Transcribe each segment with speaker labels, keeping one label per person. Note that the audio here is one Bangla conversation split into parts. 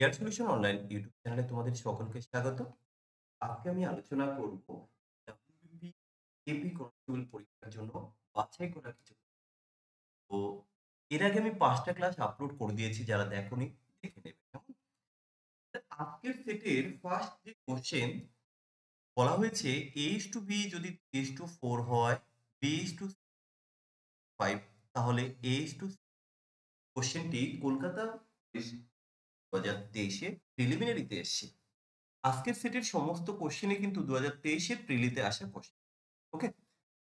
Speaker 1: কেয়ার সলিউশন অনলাইন ইউটিউব চ্যানেলে তোমাদের সকলকে স্বাগত। আজকে আমি আলোচনা করব WBP এপি কনস্টেবল পরীক্ষার জন্য বাছাই করা কিছু। তো এর আগে আমি ৫টা ক্লাস আপলোড করে দিয়েছি, যারা দেখোনি দেখে নেবে। কেমন? আজকের সেটের ফার্স্ট যে কোশ্চেন বলা হয়েছে, A:B যদি 3:4 হয়, B:5, তাহলে A:C কোশ্চেনটি কলকাতা 2023-এ প্রিলিমিনারিতে এসছে। আজকের সেটের সমস্ত কোশ্চেনই কিন্তু 2023 এর প্রিলিতে আসা কোশ্চেন। ওকে?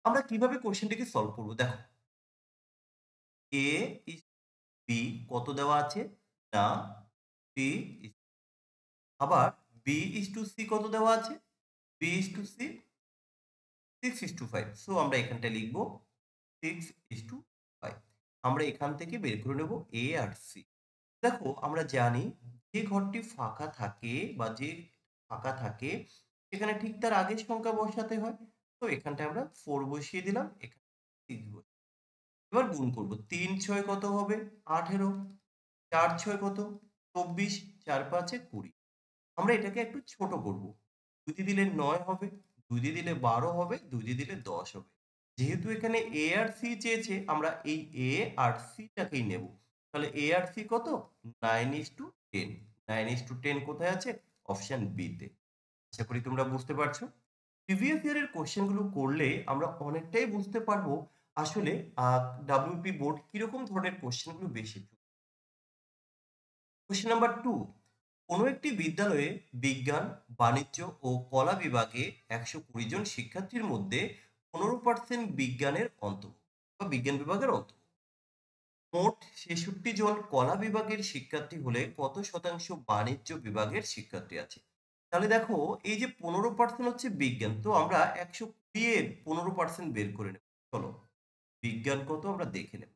Speaker 1: আমরা কিভাবে কোশ্চেনটিকে সলভ করব? দেখো, A is B কত দেওয়া আছে? না, C is, আবার B is to C কত দেওয়া আছে? B is to C 6:5। So আমরা এখানটায় লিখব 6:5। আমরা এখান থেকে বের করে নেব A আর C। দেখো, আমরা জানি যে ঘরটি ফাঁকা থাকে বা যে ফাঁকা থাকে সেখানে ঠিক তার আগের সংখ্যা বসাতে হয়। তো এখানটায় আমরা 4 বসিয়ে দিলাম, এখানে 6 এবার গুণ করব। ৩ × ৬ কত হবে? ১৮। ৪ × ৬ কত? ২৪। ৪ × ৫ = ২০। আমরা এটাকে একটু ছোট করব। ২ দিয়ে দিলে ৯ হবে, ২ দিয়ে দিলে ১২ হবে, ২ দিয়ে দিলে ১০ হবে। যেহেতু এখানে A আর C চেয়েছে, আমরা এই A আর C টাকেই নেব। তাহলে A আর C কত? 9:10। 9:10 কোথায় আছে? অপশন বি তে। আশা করি তোমরা বুঝতে পারছো। প্রিভিয়াস ইয়ারের কোয়েশ্চেন গুলো করলে আমরা অনেকটাই বুঝতে পারবো আসলে WP বোর্ড কিরকম ধরনের কোয়েশ্চেন গুলো বেশি। কোয়েশ্চেন নাম্বার 2, কোনো একটি বিদ্যালয়ে বিজ্ঞান, বাণিজ্য ও কলা বিভাগে ১২০ জন শিক্ষার্থীর মধ্যে ১৫% বিজ্ঞানের অন্তর্ভুক্ত বা বিজ্ঞান বিভাগের অন্তর্ভুক্ত। মোট ৬৬ জন কলা বিভাগের শিক্ষার্থী হলে কত শতাংশ বাণিজ্য বিভাগের শিক্ষার্থী আছে? তাহলে দেখো, এই যে ১৫% হচ্ছে বিজ্ঞান, তো আমরা ১২০ এর ১৫% বের করে নেব। চলো, বিজ্ঞান কত আমরা দেখে নেব।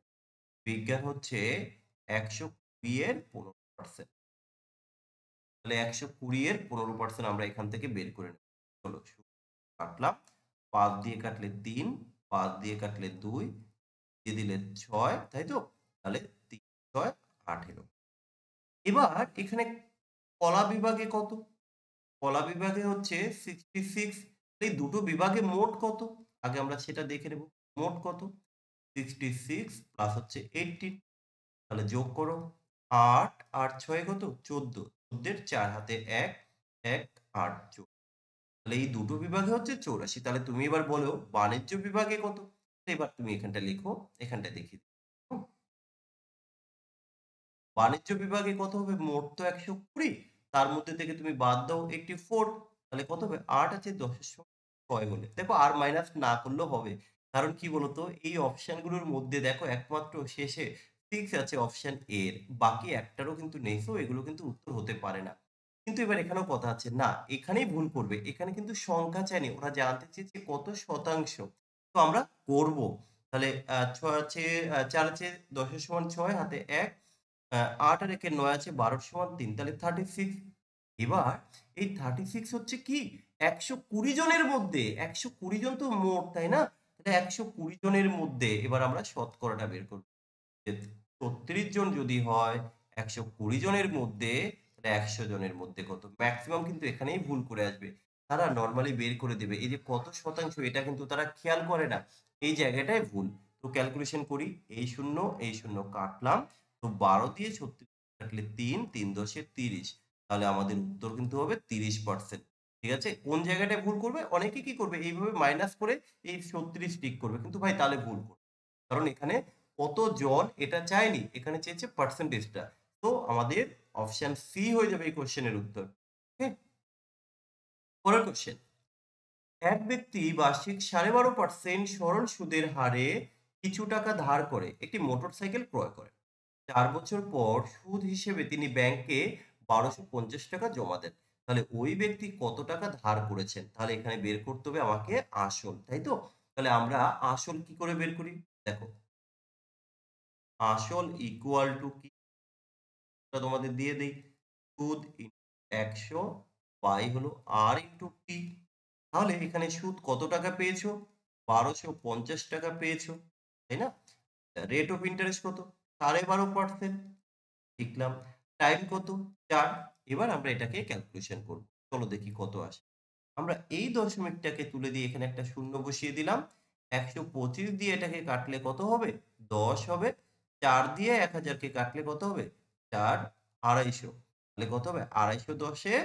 Speaker 1: বিজ্ঞান হচ্ছে ১২০ এর ১৫%। তাহলে ১২০ এর ১৫% আমরা এখান থেকে বের করে নেব। চলো, কাটলাম। ৫ দিয়ে কাটলে ৩, ৫ দিয়ে কাটলে ২, দিয়ে দিলে ৬, তাই তো? তাহলে ৩, ৬, ১৮। এবার এখানে কলা বিভাগে কত? কলা বিভাগে হচ্ছে 66। এই দুটো বিভাগে মোট কত? আগে আমরা সেটা দেখে নেব। মোট কত? 66 প্লাস হচ্ছে 18। তাহলে যোগ করো। ৮ আর ৬ কত? ১৪। ১৪ এর ৪ হাতে ১, ১, ৮ যোগ। তাহলে এই দুটো বিভাগে হচ্ছে ৮৪। তাহলে তুমি এবার বলো বাণিজ্য বিভাগে কত? এবার তুমি এখানটা লিখো, এখানটা দেখিয়ে দিই। হুম? বাণিজ্য বিভাগে কত হবে? মোট তো ১২০, তার মধ্যে থেকে তুমি বাদ দাও 84, তাহলে কত হবে? ৮ আছে, ১০ এর সঙ্গে ৬ হলে। দেখো, আর মাইনাস না করলেও হবে। কারণ কি বলতো? এই অপশন গুলোর মধ্যে দেখো একমাত্র শেষে 6 আছে অপশন এ এর। বাকি একটারও কিন্তু নেই। সো এগুলো কিন্তু উত্তর হতে পারে না। কিন্তু এবার এখানেও কথা আছে। না, এখানেই ভুল করবে। এখানে কিন্তু সংখ্যা চায়নি। ওরা জানতে চেয়েছে কত শতাংশ। তো আমরা করব। তাহলে ৬ আছে, ৪ আছে, ১০ এর সমান ৬ হাতে ১, ৮ আর ১ এর ৯ আছে, ১২ র সমান ৩, তাহলে 36। এবার এই 36 হচ্ছে কি ১২০ জনের মধ্যে, ১২০ জন তো মোট, তাই না? তাহলে ১২০ জনের মধ্যে এবার আমরা শতকরাটা বের করব। যে ৩৬ জন যদি হয় ১২০ জনের মধ্যে, তাহলে ১০০ জনের মধ্যে কত? মেক্সিমাম কিন্তু এখানেই ভুল করে আসবে। তারা নরমালি বের করে দেবে। এই যে কত শতাংশ, এটা কিন্তু তারা খেয়াল করে না। এই জায়গাটায় ভুল। তো ক্যালকুলেশন করি। এই শূন্য কাটলাম। তো ১২ দিয়ে ৩৬ কাটলে ৩, ৩ × ১০ = ৩০। তাহলে আমাদের উত্তর কিন্তু হবে ৩০%। ঠিক আছে? কোন জায়গাটায় ভুল করবে? অনেকে কি করবে? এইভাবে মাইনাস করে এই ৩৬ টিক করবে। কিন্তু ভাই তাহলে ভুল করবে। কারণ এখানে কতজন এটা চায়নি, এখানে চেয়েছে পার্সেন্টেজটা। তো আমাদের অপশন সি হয়ে যাবে এই কোশ্চেনের উত্তর। ওকে? পরের কোশ্চেন। এক ব্যক্তি বার্ষিক ১২.৫% সরল সুদের হারে কিছু টাকা ধার করে একটি মোটরসাইকেল ক্রয় করেন। ৪ বছর পর সুদ হিসেবে তিনি ব্যাংকে ১২৫০ টাকা জমা দেন। তাহলে ওই ব্যক্তি কত টাকা ধার করেছেন? তাহলে এখানে বের করতে হবে আমাকে আসল, তাই তো? তাহলে আমরা আসল কি করে বের করি? দেখো, আসল ইকুয়াল টু কি? টা তোমাদের দিয়ে দেই। সুদ ১০০ বাই হলো আর ইনটু টি। তাহলে এখানে সুদ কত টাকা পেয়েছো? ১২৫০ টাকা পেয়েছো। তাই না? রেট অফ ইন্টারেস্ট কত? ১২.৫% লিখলাম। টাইম কত? 4। এবার আমরা এটাকে ক্যালকুলেশন করব। চলো দেখি কত আসে। আমরা এই দশমিকটাকে তুলে দিয়ে এখানে একটা শূন্য বসিয়ে দিলাম। ১২৫ দিয়ে এটাকে কাটলে কত হবে? ১০ হবে। ৪ দিয়ে ১০০০ কে কাটলে কত হবে? ৪, ২৫০। তাহলে কত হবে? ২৫১০ এ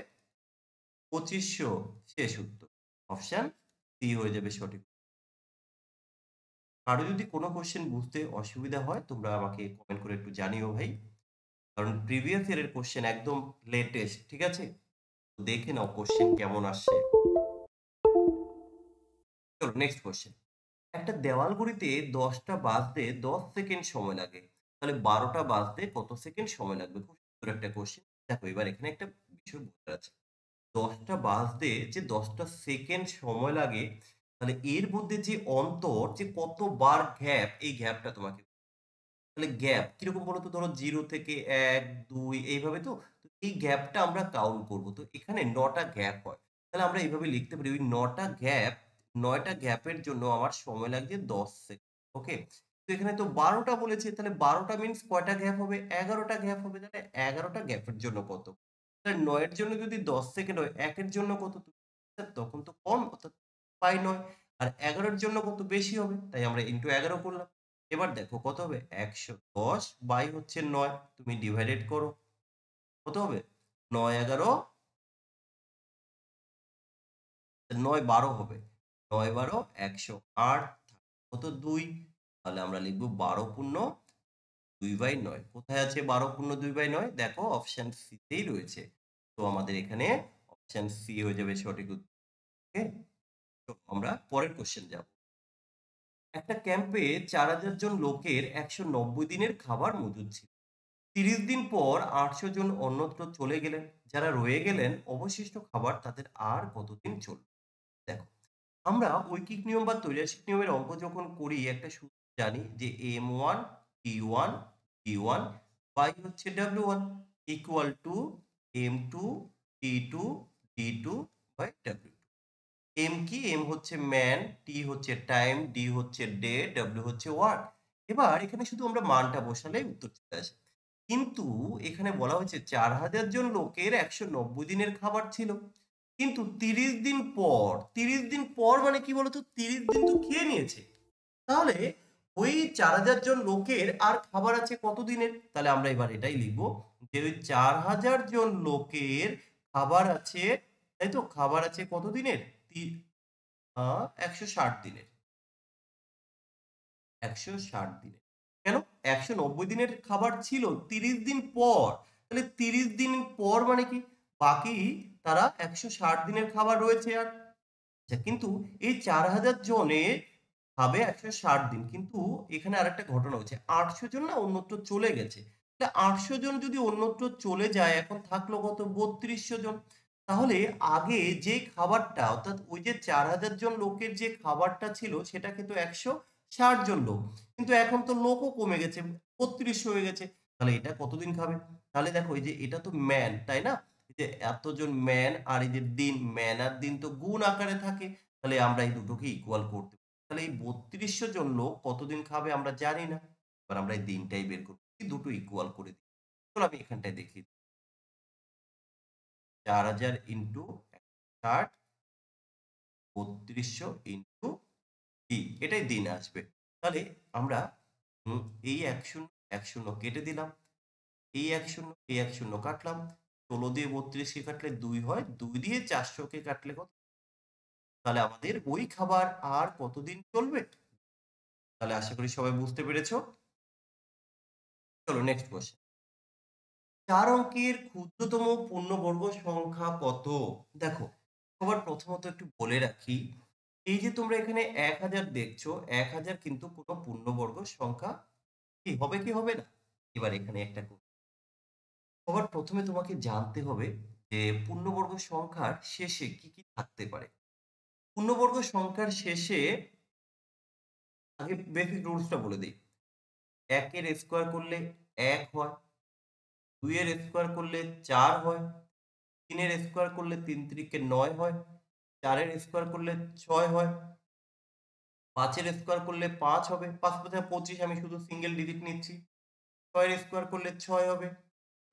Speaker 1: ২৫০০ শেষ উত্তর। অপশন সি হয়ে যাবে সঠিক। কারো যদি কোনো কোয়েশ্চেন বুঝতে অসুবিধা হয় তোমরা আমাকে কমেন্ট করে একটু জানিও ভাই। কারণ প্রিভিয়াস ইয়ারের কোয়েশ্চেন একদম লেটেস্ট, ঠিক আছে? তো দেখে নাও কোয়েশ্চেন কেমন আসছে। চলো নেক্সট কোয়েশ্চেন। একটা দেওয়াল ঘড়িতে ১০ টা বাজতে ১০ সেকেন্ড সময় লাগে। তাহলে ১২ টা বাজতে কত সেকেন্ড সময় লাগবে? খুব সুন্দর একটা কোয়েশ্চেন। দেখো এবার এখানে একটা বিষয় বোঝার আছে। ১০ টা বাজতে যে ১০ টা সেকেন্ড সময় লাগে, তাহলে এর মধ্যে যে অন্তর যে কতবার গ্যাপ, এই গ্যাপটা তোমাকে তাহলে গ্যাপ কিরকম বলতো? ধরো 0 থেকে ১, ২ এইভাবে তো? তো এই গ্যাপটা আমরা কাউন্ট করব। তো এখানে ৯ টা গ্যাপ হয়। তাহলে আমরা এভাবে লিখতে পারি ওই ৯ টা গ্যাপ, ৯ টা গ্যাপের জন্য আমার সময় লাগছে ১০ সেকেন্ড। ওকে? তো এখানে তো ১২ টা বলেছে তাহলে ১২ টা মিনস কয়টা গ্যাপ হবে? ১১ টা গ্যাপ হবে। তাহলে ১১ টা গ্যাপের জন্য কত? তাহলে ৯ এর জন্য যদি ১০ সেকেন্ড হয়, ১ এর জন্য কত? তখন তো কম অর্থাৎ বাই ৯। আর ১১ এর জন্য কত? বেশি হবে। তাই আমরা ইনটু ১১ করলাম। এবার দেখো কত হবে? ১১০ বাই হচ্ছে ৯। তুমি ডিভাইডেড করো। কত হবে? ৯, ১১, ৯, ১২ হবে। ৯, ১২, ১০৮ কত? ২। তাহলে আমরা লিখব ১২ পূর্ণ ২/৯। কোথায় আছে ১২ পূর্ণ ২/৯? দেখো অপশন সি তেই রয়েছে। তো আমাদের এখানে অপশন সি হয়ে যাবে সঠিক উত্তর। ওকে? তো আমরা পরের কোয়েশ্চেন যাব। একটা ক্যাম্পে ৪০০০ জন লোকের ১৯০ দিনের খাবার মজুদ ছিল। ৩০ দিন পর ৮০০ জন অন্যত্র চলে গেলেন। যারা রয়ে গেলেন অবশিষ্ট খাবার তাদের আর কতদিন চলবে? দেখো, আমরা ঐকিক নিয়ম বা ত্রৈলাসিক নিয়মের অঙ্ক যখন করি একটা সূত্র জানি যে M1 T1 T1 বাই হচ্ছে W1 equal to M2 T2 D2 by W2। M কি? এম হচ্ছে ম্যান, টি হচ্ছে টাইম, ডি হচ্ছে ডে, ডব্লিউ হচ্ছে ওয়ার্ক। এবার এখানে শুধু আমরা মানটা বসালেই উত্তর চলে আসে। কিন্তু এখানে বলা হয়েছে ৪০০০ জন লোকের ১৯০ দিনের খাবার ছিল। কিন্তু ৩০ দিন পর, ৩০ দিন পর মানে কি বলতো? ৩০ দিন তো খেয়ে নিয়েছে। তাহলে ওই ৪০০০ জন লোকের আর খাবার আছে কত দিনের? তাহলে আমরা এবার এটাই লিখব যে ওই ৪০০০ জন লোকের খাবার আছে, তাই তো? খাবার আছে কত দিনের? তি আ ১৬০ দিনের। ১৬০ দিনের। কেন? ১৯০ দিনের খাবার ছিল ৩০ দিন পর। তাহলে ৩০ দিন পর মানে কি? বাকি তারা ১৬০ দিনের খাবার রয়েছে আর। আচ্ছা কিন্তু এই ৪০০০ জনে খাবে ১৬০ দিন। কিন্তু এখানে আরেকটা ঘটনা হচ্ছে। ৮০০ জন না অন্যত্র চলে গেছে। তাহলে ৮০০ জন যদি অন্যত্র চলে যায় এখন থাকলো কত? ৩২০০ জন। তাহলে আগে যে খাবারটা অর্থাৎ ওই যে ৪০০০ জন লোকের যে খাবারটা ছিল সেটা খেত ১৬০ জন লোক। কিন্তু এখন তো লোকও কমে গেছে। ৩২০০ হয়ে গেছে। তাহলে এটা কতদিন খাবে? তাহলে দেখো এই যে এটা তো ম্যান, তাই না? এই যে এতজন ম্যান আর এই যে দিন, ম্যান আর দিন তো গুণ আকারে থাকে। তাহলে আমরা এই দুটোকে ইকুয়াল করতে পারি। তাহলে এই ৩২০০ জন লোক কতদিন খাবে আমরা জানি না। এবার আমরা এই দিনটাই বের করব। এই দুটো ইকুয়াল করে দিই। চলো আমি এখানটায় দেখি। ৪০০০ ইন্টু ১৬০ ৩২০০ ইন্টু দিন। এটাই দিন আসবে। তাহলে আমরা হুম, এই ১ শূন্য কেটে দিলাম। এই ১ শূন্য, এই ১ শূন্য কাটলাম। ১৬ দিয়ে ৩২ কে কাটলে ২ হয়। ২ দিয়ে ৪০০ কে কাটলে কত? তাহলে আমাদের ওই খাবার আর কতদিন চলবে? তাহলে আশা করি সবাই বুঝতে পেরেছো। চলো নেক্সট কোয়েশ্চেন। ৪ অঙ্কের ক্ষুদ্রতম পূর্ণবর্গ সংখ্যা কত? দেখো, সবার প্রথমত একটু বলে রাখি, এই যে তোমরা এখানে ১০০০ দেখছো, ১০০০ কিন্তু কোনো পূর্ণবর্গ সংখ্যা কি হবে কি হবে না? এবার এখানে একটা সবার প্রথমে তোমাকে জানতে হবে যে পূর্ণবর্গ সংখ্যার শেষে কি, কি থাকতে পারে? পূর্ণবর্গ সংখ্যার শেষে আগে বেসিক রুলসটা বলে দেই। ১ এর স্কোয়ার করলে ১ হয়, ২ এর স্কোয়ার করলে ৪ হয়, ৩ এর স্কোয়ার করলে ৩ তিরিকে ৯ হয়, ৪ এর স্কোয়ার করলে ৬ হয়, ৫ এর স্কোয়ার করলে ৫ হবে, ৫ ৫ ২৫ আমি শুধু সিঙ্গেল ডিজিট নিচ্ছি। ৬ এর স্কোয়ার করলে ৬ হবে,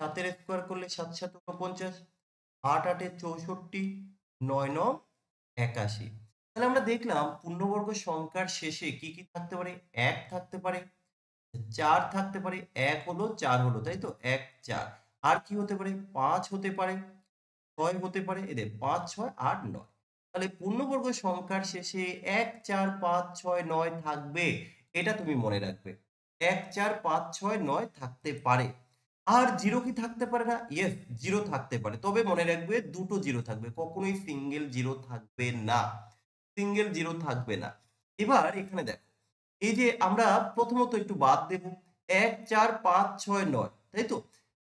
Speaker 1: 7 এর স্কোয়ার করলে 7 7 49, 8 8 64, 9 9 81। তাহলে আমরা দেখলাম পূর্ণবর্গ সংখ্যার শেষে কি কি থাকতে পারে? 1 থাকতে পারে, 4 থাকতে পারে, 1 হলো 4 হলো, তাই তো? 1 4। আর কি হতে পারে? 5 হতে পারে, 6 হতে পারে, এদের 5 6 8 9। তাহলে পূর্ণবর্গ সংখ্যার শেষে 1 4 5 6 9 থাকবে, এটা তুমি মনে রাখবে। 1 4 5 6 9 থাকতে পারে। আর 0 কি থাকতে পারে না? ইয়েস, 0 থাকতে পারে। তবে মনে রাখবে দুটো 0 থাকবে। কখনোই সিঙ্গেল 0 থাকবে না। সিঙ্গেল 0 থাকবে না। এবার এখানে দেখো। এই যে আমরা প্রথমত একটু বাদ দেব। 1 4 5 6 9, তাই তো?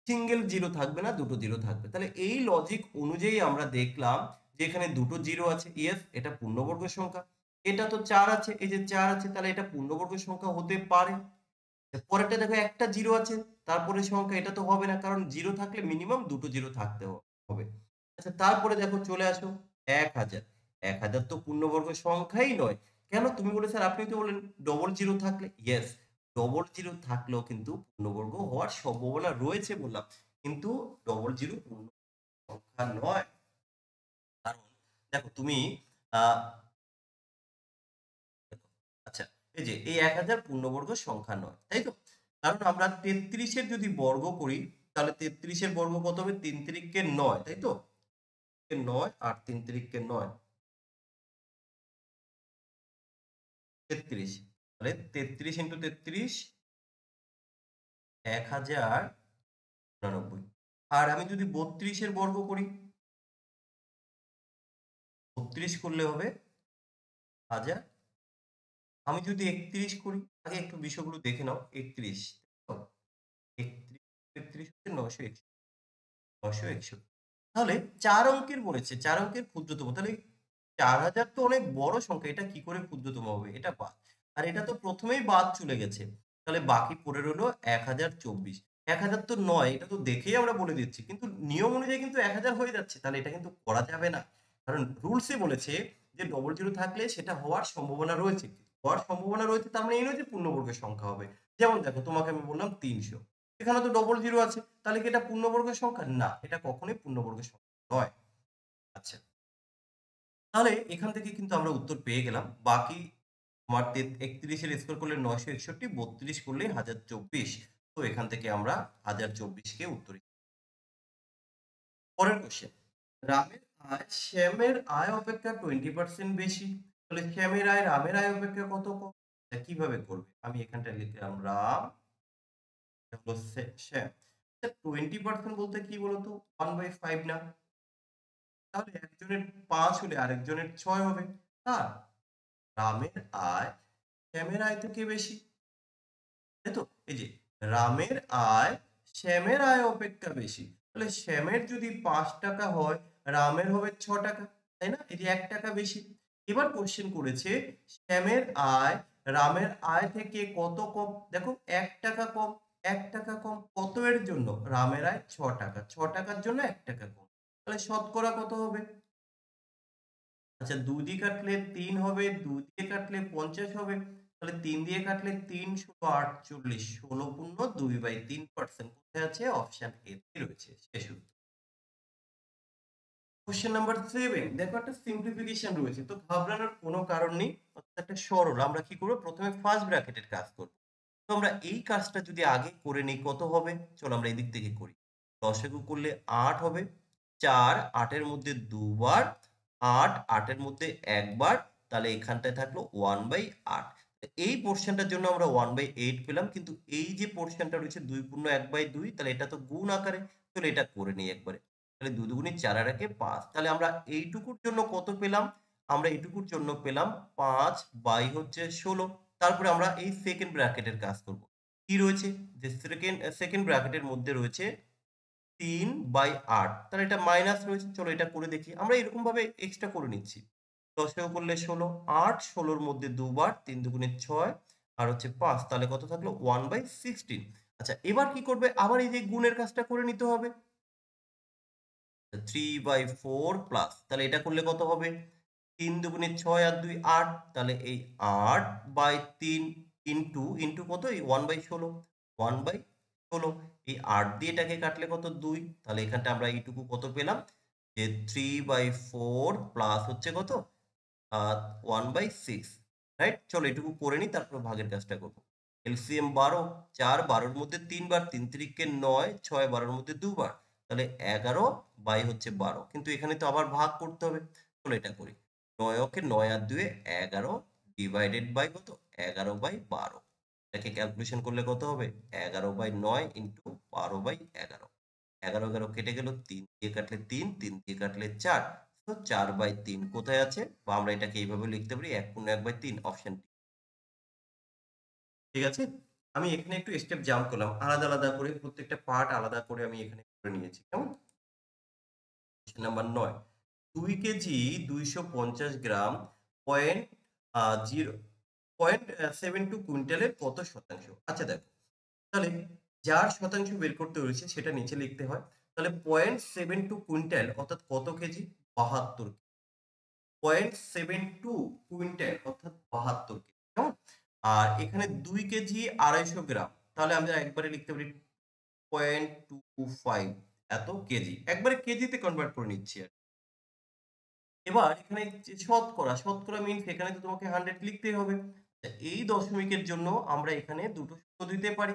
Speaker 1: সিঙ্গেল 0 থাকবে না, দুটো 0 থাকবে। তাহলে এই লজিক অনুযায়ী আমরা দেখলাম যে এখানে দুটো 0 আছে। ইয়েস, এটা পূর্ণবর্গ সংখ্যা। এটা তো 4 আছে, এই যে 4 আছে, তাহলে এটা পূর্ণবর্গ সংখ্যা হতে পারে। পরেরটা দেখো একটা 0 আছে, তারপরে সংখ্যা, এটা তো হবে না, কারণ 0 থাকলে মিনিমাম দুটো 0 থাকতে হবে। আচ্ছা, তারপরে দেখো চলে আসো 1000। 1000 তো পূর্ণবর্গ সংখ্যাই নয়। কেন? তুমি বলে স্যার আপনি তো বললেন ডবল 0 থাকলে। ইয়েস, ডবল 0 থাকলেও কিন্তু পূর্ণবর্গ হওয়ার সম্ভাবনা রয়েছে বললাম। কিন্তু ডবল 0 পূর্ণ সংখ্যা নয়। কারণ দেখো তুমি আ আচ্ছা, এই যে এই 1000 পূর্ণবর্গ সংখ্যা নয়, তাই তো? কারণ আমরা 33 এর যদি বর্গ করি, তাহলে 33 এর বর্গ কত হবে? ৩ তিরিকে ৯, তাই তো? ৯ আর ৩ তিরিকে ৯, ৩৩। তাহলে 33 ইন্টু 33, 1089। আর আমি যদি 32 এর বর্গ করি, 32 করলে হবে 1000। আমি যদি 31 করি, আগে একটু বিষয়গুলো দেখে নাও। 31, তাই তো? 31, 33 হচ্ছে 961। 961। তাহলে ৪ অঙ্কের বলেছে, ৪ অঙ্কের ক্ষুদ্রতম। তাহলে ৪,০০০ তো অনেক বড় সংখ্যা। এটা কি করে ক্ষুদ্রতম হবে? এটা বাদ। আর এটা তো প্রথমেই বাদ চলে গেছে। তাহলে বাকি পড়ে রইল ১,০২৪। ১,০০০ তো নয়, এটা তো দেখেই আমরা বলে দিচ্ছি। কিন্তু নিয়ম অনুযায়ী কিন্তু ১,০০০ হয়ে যাচ্ছে। তাহলে এটা কিন্তু করা যাবে না। কারণ রুলস এ বলেছে যে ডবল 0 থাকলে সেটা হওয়ার সম্ভাবনা রয়েছে। হওয়ার সম্ভাবনা রয়েছে তার মানে এই নয় যে পূর্ণবর্গের সংখ্যা হবে। যেমন দেখো তোমাকে আমি বললাম ৩০০। এখানে তো ডবল 0 আছে। তাহলে কি এটা পূর্ণবর্গের সংখ্যা? না, এটা কখনোই পূর্ণবর্গের সংখ্যা নয়। আচ্ছা। তাহলে এখান থেকে কিন্তু আমরা উত্তর পেয়ে গেলাম। বাকি তোমার ৩১ এর স্কোয়ার করলে ৯৬১, ৩২ করলে ১০২৪। তো এখান থেকে আমরা ১০২৪ কে উত্তর। পরের কোশ্চেন। রামের আয় শ্যামের আয় অপেক্ষা 20% বেশি। তাহলে শ্যামের আয় রামের আয় অপেক্ষা কত কম? এটা কিভাবে করবে? আমি এখানটায় লিখলাম রাম, এটা হলো শ্যাম। আচ্ছা, 20% বলতে কি বলতো? 1/5 না? তাহলে একজনের ৫ হলে আরেকজনের ৬ হবে। আর রামের আয় শ্যামের আয় থেকে বেশি, তাই তো? এই যে রামের আয় শ্যামের আয় অপেক্ষা বেশি, তাহলে শ্যামের যদি ৫ টাকা হয়, রামের হবে ৬ টাকা, তাই না? এই যে ১ টাকা বেশি। এবার কোশ্চেন করেছে শ্যামের আয় রামের আয় থেকে কত কম? দেখো ১ টাকা কম। ১ টাকা কম কত এর জন্য? রামের আয় ৬ টাকা, ৬ টাকার জন্য ১ টাকা কম। তাহলে শতকরা কত হবে? আচ্ছা, ২ দিয়ে কাটলে ৩ হবে, ২ দিয়ে কাটলে ৫০ হবে। তাহলে ৩ দিয়ে কাটলে ৩ ষোলো ৪৮, ১৬/২/৩%। কোথায় আছে? অপশন এ তে রয়েছে। শেষ উত্তর। কোশ্চেন নাম্বার 7, দেখো একটা সিম্পলিফিকেশন রয়েছে। তো ঘাবড়ানোর কোনো কারণ নেই। অর্থাৎ একটা সরল। আমরা কি করব? প্রথমে ফার্স্ট ব্র্যাকেটের কাজ করব। তো আমরা এই কাজটা যদি আগে করে নেই, কত হবে? চলো আমরা এদিক থেকে করি। লসাগু করলে ৮ হবে। ৪ ৮ এর মধ্যে ২ বার, ৮ ৮ এর মধ্যে ১ বার। তাহলে এখানটায় থাকলো 1/8। এই পোরশনটার জন্য আমরা 1/8 পেলাম। কিন্তু এই যে পোরশনটা রয়েছে ২ পূর্ণ ১/২, তাহলে এটা তো গুণ আকারে। তাহলে এটা করে নেই একবারে। তাহলে ২ দুগুণে ৪ আর একে ৫। তাহলে আমরা এইটুকুর জন্য কত পেলাম? আমরা এইটুকুর জন্য পেলাম ৫/16। তারপরে আমরা এই সেকেন্ড ব্র্যাকেটের কাজ করব। কি রয়েছে? যে সেকেন্ড ব্র্যাকেটের মধ্যে রয়েছে ৩/৮। তাহলে এটা মাইনাস রয়েছে। চলো এটা করে দেখি। আমরা এরকম ভাবে এক্সট্রা করে নিচ্ছি। লসাগু করলে ১৬, ৮ ১৬ র মধ্যে ২ বার, ৩ দুগুণে ৬ আর হচ্ছে ৫। তাহলে কত থাকলো? 1/16। আচ্ছা, এবার কি করবে? আবার এই যে গুণের কাজটা করে নিতে হবে। 3/4 প্লাস, তাহলে এটা করলে কত হবে? ৩ দুগুণে ৬ আর ২ ৮। তাহলে এই ৮/৩ ইনটু কত? এই 1/16। 1/16 হলো এই 8 দিয়ে এটাকে কাটলে কত 2, তাহলে এখানটা আমরা এইটুকু কত পেলাম যে 3/4 প্লাস হচ্ছে কত 1/6, রাইট? চলো এটুকু করে নিই, তারপর ভাগের কাজটা করবো। এলসিএম 12, 4 12 এর মধ্যে 3 বার, 3 তিরিকে 9, 6 12 এর মধ্যে 2 বার, তাহলে 11 বাই হচ্ছে 12, কিন্তু এখানে তো আবার ভাগ করতে হবে। চলো এটা করি। 9 ওকে 9 আর 2 11 ডিভাইডেড বাই কত 11/12, এটাকে ক্যালকুলেশন করলে কত হবে 11/9 ইন্টু 12/11, 11 কেটে গেল, 3 দিয়ে কাটলে 3, 3 দিয়ে কাটলে 4, তো 4/3 কোথায় আছে, বা আমরা এটাকে এইভাবে লিখতে পারি 1/3 অপশন ডি। ঠিক আছে, আমি এখানে একটু স্টেপ জাম্প করলাম, আলাদা আলাদা করে প্রত্যেকটা পার্ট আলাদা করে আমি এখানে করে নিয়েছি। কেমন? নাম্বার 9, 2 কেজি 250 গ্রাম পয়েন্ট জিরো পয়েন্ট 72 কুইন্টালের কত শতাংশ? আচ্ছা দেখো, তাহলে যার শতাংশ বের করতে হয়েছে সেটা নিচে লিখতে হয়। তাহলে 0.72 কুইন্টাল অর্থাৎ কত কেজি? 72 কেজি। 0.72 কুইন্টাল অর্থাৎ 72 কেজি। কেমন? আর এখানে 2 কেজি 250 গ্রাম, তাহলে আমরা একবারে লিখতে পারি 0.25 এত কেজি। একবারে কেজিতে কনভার্ট করে নিচ্ছি আর। এবার এখানে যে শতকরা, শতকরা মিনস এখানে তো তোমাকে 100 লিখতেই হবে। এই দশমিকের জন্য আমরা এখানে দুটো শূন্য দিতে পারি।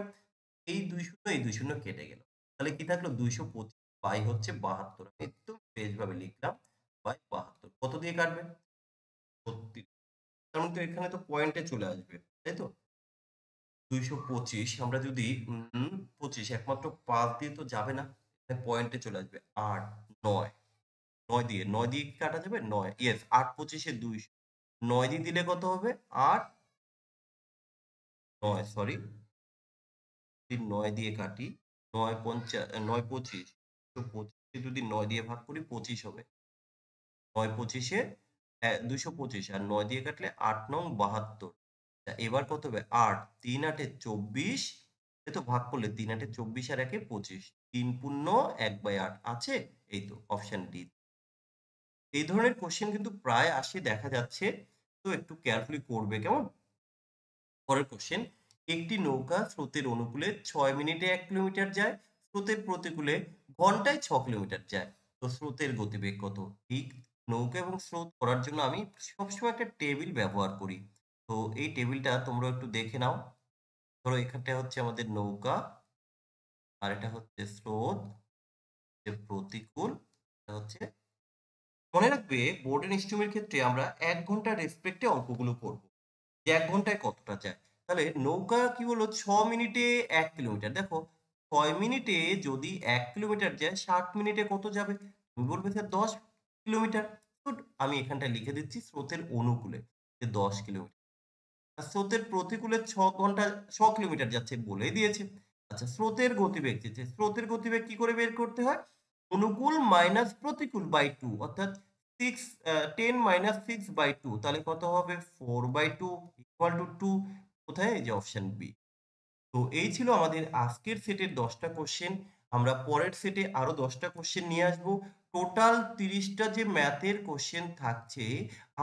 Speaker 1: এই 2 শূন্য, এই 2 শূন্য কেটে গেল। তাহলে কি থাকলো 225 বাই হচ্ছে 72। আমি একদম সহজ ভাবে লিখলাম বাই 72। কত দিয়ে কাটবে? 36। তার মানে তো এখানে তো পয়েন্টে চলে আসবে। তাই তো? 225 আমরা যদি 25 একমাত্র 5 দিয়ে তো যাবে না। এখানে পয়েন্টে চলে আসবে। 8, 9, 9 দিয়ে, 9 দিয়ে কি কাটা যাবে? 9, ইয়েস 8 25 এ 200, 9 দিয়ে দিলে কত হবে? 8, 9 সরি, যদি 9 দিয়ে কাটি, 9 9 25, তো 25 কে যদি 9 দিয়ে ভাগ করি 25 হবে। 9 25 এ 225 আর 9 দিয়ে কাটলে 8 নং 72। এবার কত হবে? 8, 3 8 এ 24, এ তো ভাগ করলে 3 8 এ 24 আর 1 এ 25, 3 পূর্ণ 1/8 আছে, এই তো অপশন ডি। এই ধরনের কোশ্চেন কিন্তু প্রায় আসে দেখা যাচ্ছে, তো একটু কেয়ারফুলি করবে। কেমন? পরের কোশ্চেন, একটি নৌকা স্রোতের অনুকূলে 6 মিনিটে 1 কিলোমিটার যায়, স্রোতের প্রতিকূলে ঘন্টায় 6 কিলোমিটার যায়, তো স্রোতের গতিবেগ কত? এই নৌকা এবং স্রোত করার জন্য আমি সবসময় একটা টেবিল ব্যবহার করি। তো এই টেবিলটা তোমরা একটু দেখে নাও। ধরো এখানটা হচ্ছে আমাদের নৌকা, আর এটা হচ্ছে স্রোত, যে প্রতিকূল, এটা হচ্ছে। মনে রাখবে বোর্ডের ইনস্ট্রুমের ক্ষেত্রে আমরা 1 ঘন্টার রেসপেক্টে অঙ্কগুলো করব, যে 1 ঘন্টায় কতটা যায়। তাহলে নৌকা কি হলো 6 মিনিটে 1 কিলোমিটার। দেখো 6 মিনিটে যদি 1 কিলোমিটার যায় 60 মিনিটে কত যাবে? তুমি বলবে স্যার 10 কিলোমিটার। গুড, আমি এখানটায় লিখে দিচ্ছি স্রোতের অনুকূলে যে 10 কিলোমিটার। আর স্রোতের প্রতিকূলে 6 ঘন্টা 6 কিলোমিটার যাচ্ছে বলেই দিয়েছে। আচ্ছা স্রোতের গতিবেগ চেয়েছে। স্রোতের গতিবেগ কি করে বের করতে হয়? অনুকূল মাইনাস প্রতিকূল বাই 2, অর্থাৎ 6 10 মাইনাস 6 বাই 2, তাহলে কত হবে? 4/2 ইকুয়াল টু 2। কোথায়? এই যে অপশন বি। তো এই ছিল আমাদের আজকের সেটের 10টা কোশ্চেন। আমরা পরের সেটে আরো 10টা কোশ্চেন নিয়ে আসবো। টোটাল 30টা যে ম্যাথের কোশ্চেন থাকছে,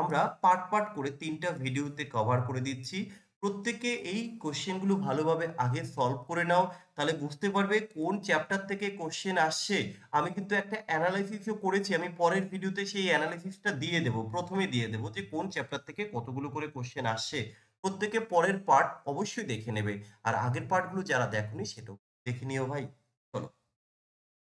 Speaker 1: আমরা পার্ট পার্ট করে 3টা ভিডিওতে কভার করে দিচ্ছি। প্রত্যেকে এই কোশ্চেনগুলো ভালোভাবে আগে সলভ করে নাও, তাহলে বুঝতে পারবে কোন চ্যাপ্টার থেকে কোশ্চেন আসছে। আমি কিন্তু একটা অ্যানালাইসিসও করেছি, আমি পরের ভিডিওতে সেই অ্যানালাইসিসটা দিয়ে দেবো, প্রথমে দিয়ে দেবো যে কোন চ্যাপ্টার থেকে কতগুলো করে কোশ্চেন আসছে। প্রত্যেকে পরের পার্ট অবশ্যই দেখে নেবে। আর আগের পার্টগুলো যারা দেখোনি সেটাও দেখে নিও ভাই।